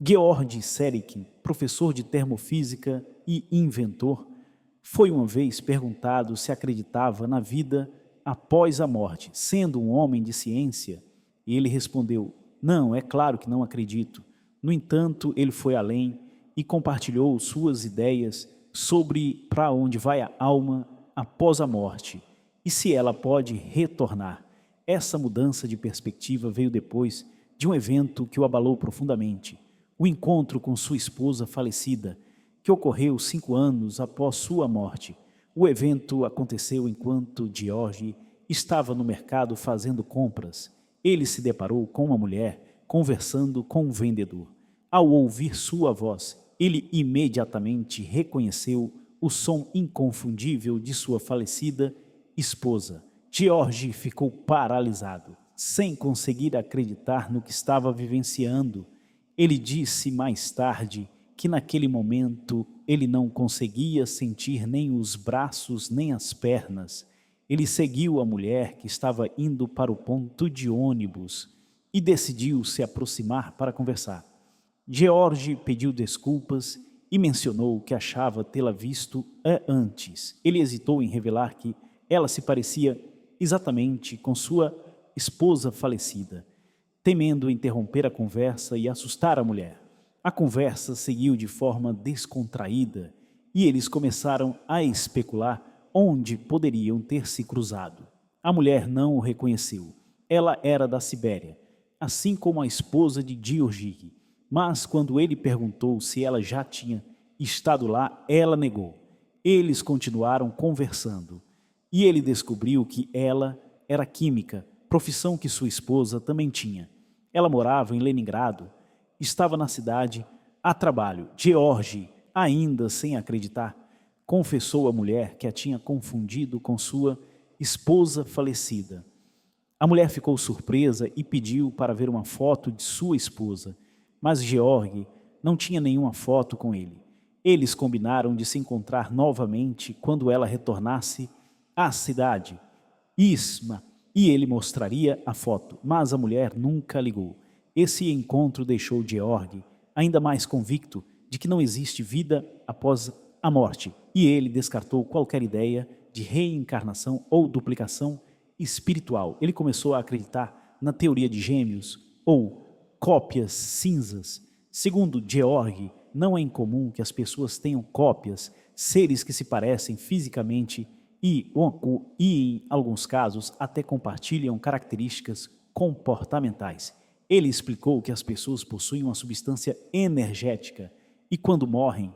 Georg Seric, professor de termofísica e inventor, foi uma vez perguntado se acreditava na vida após a morte, sendo um homem de ciência, e ele respondeu: "Não, é claro que não acredito." No entanto, ele foi além e compartilhou suas ideias sobre para onde vai a alma após a morte e se ela pode retornar. Essa mudança de perspectiva veio depois de um evento que o abalou profundamente: o encontro com sua esposa falecida, que ocorreu 5 anos após sua morte. O evento aconteceu enquanto George estava no mercado fazendo compras. Ele se deparou com uma mulher conversando com um vendedor. Ao ouvir sua voz, ele imediatamente reconheceu o som inconfundível de sua falecida esposa. George ficou paralisado, sem conseguir acreditar no que estava vivenciando. Ele disse mais tarde que naquele momento ele não conseguia sentir nem os braços nem as pernas. Ele seguiu a mulher que estava indo para o ponto de ônibus e decidiu se aproximar para conversar. George pediu desculpas e mencionou que achava tê-la visto antes. Ele hesitou em revelar que ela se parecia exatamente com sua esposa falecida, temendo interromper a conversa e assustar a mulher. A conversa seguiu de forma descontraída e eles começaram a especular onde poderiam ter se cruzado. A mulher não o reconheceu. Ela era da Sibéria, assim como a esposa de Georgi, mas quando ele perguntou se ela já tinha estado lá, ela negou. Eles continuaram conversando e ele descobriu que ela era química, profissão que sua esposa também tinha. Ela morava em Leningrado, estava na cidade a trabalho. George, ainda sem acreditar, confessou à mulher que a tinha confundido com sua esposa falecida. A mulher ficou surpresa e pediu para ver uma foto de sua esposa, mas Georg não tinha nenhuma foto com ele. Eles combinaram de se encontrar novamente quando ela retornasse à cidade. Isma, e ele mostraria a foto, mas a mulher nunca ligou. Esse encontro deixou Georg ainda mais convicto de que não existe vida após a morte, e ele descartou qualquer ideia de reencarnação ou duplicação espiritual. Ele começou a acreditar na teoria de gêmeos ou cópias cinzas. Segundo Georg, não é incomum que as pessoas tenham cópias, seres que se parecem fisicamente e em alguns casos, até compartilham características comportamentais. Ele explicou que as pessoas possuem uma substância energética e, quando morrem,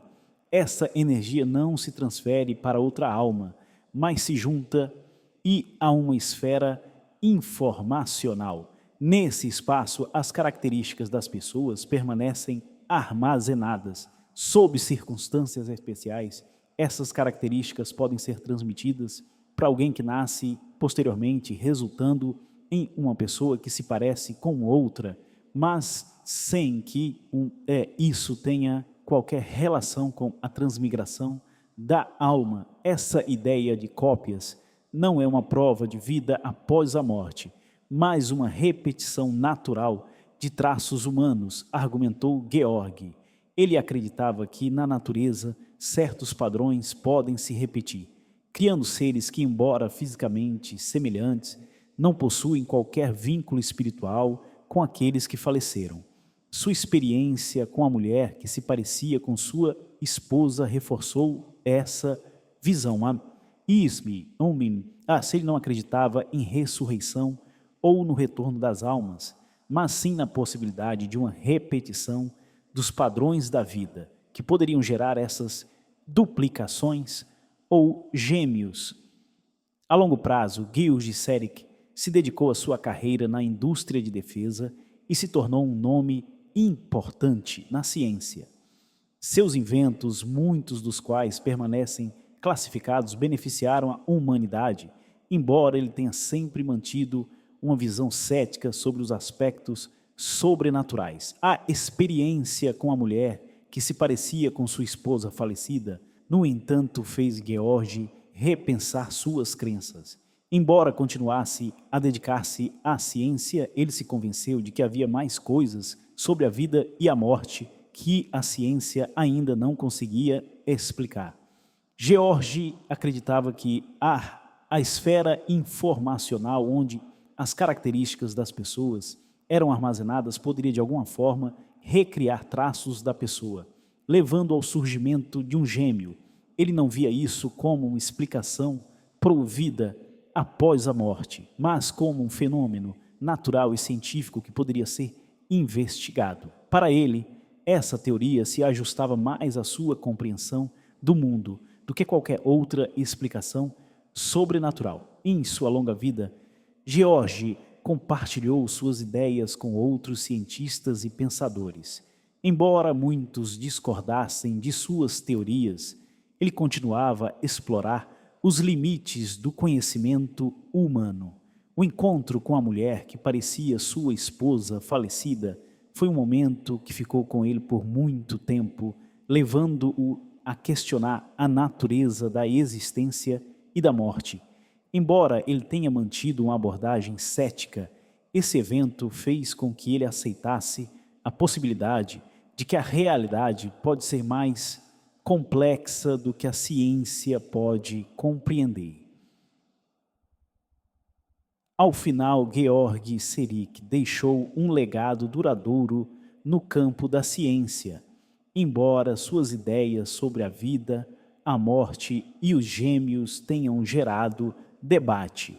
essa energia não se transfere para outra alma, mas se junta a uma esfera informacional. Nesse espaço, as características das pessoas permanecem armazenadas. Sob circunstâncias especiais, essas características podem ser transmitidas para alguém que nasce posteriormente, resultando em uma pessoa que se parece com outra, mas sem que isso tenha qualquer relação com a transmigração da alma. Essa ideia de cópias não é uma prova de vida após a morte, mas uma repetição natural de traços humanos, argumentou Georg. Ele acreditava que, na natureza, certos padrões podem se repetir, criando seres que, embora fisicamente semelhantes, não possuem qualquer vínculo espiritual com aqueles que faleceram. Sua experiência com a mulher que se parecia com sua esposa reforçou essa visão. Se ele não acreditava em ressurreição ou no retorno das almas, mas sim na possibilidade de uma repetição dos padrões da vida, que poderiam gerar essas duplicações ou gêmeos. A longo prazo, Georg Seric se dedicou à sua carreira na indústria de defesa e se tornou um nome importante na ciência. Seus inventos, muitos dos quais permanecem classificados, beneficiaram a humanidade, embora ele tenha sempre mantido uma visão cética sobre os aspectos sobrenaturais. A experiência com a mulher que se parecia com sua esposa falecida, no entanto, fez Georg repensar suas crenças. Embora continuasse a dedicar-se à ciência, ele se convenceu de que havia mais coisas sobre a vida e a morte que a ciência ainda não conseguia explicar. George acreditava que a esfera informacional, onde as características das pessoas eram armazenadas, poderia de alguma forma recriar traços da pessoa, levando ao surgimento de um gêmeo. Ele não via isso como uma explicação provida após a morte, mas como um fenômeno natural e científico que poderia ser investigado. Para ele, essa teoria se ajustava mais à sua compreensão do mundo do que qualquer outra explicação sobrenatural. Em sua longa vida, George compartilhou suas ideias com outros cientistas e pensadores. Embora muitos discordassem de suas teorias, ele continuava a explorar os limites do conhecimento humano. O encontro com a mulher que parecia sua esposa falecida foi um momento que ficou com ele por muito tempo, levando-o a questionar a natureza da existência e da morte. Embora ele tenha mantido uma abordagem cética, esse evento fez com que ele aceitasse a possibilidade de que a realidade pode ser mais complexa do que a ciência pode compreender. Ao final, Georg Serik deixou um legado duradouro no campo da ciência, embora suas ideias sobre a vida, a morte e os gêmeos tenham gerado debate.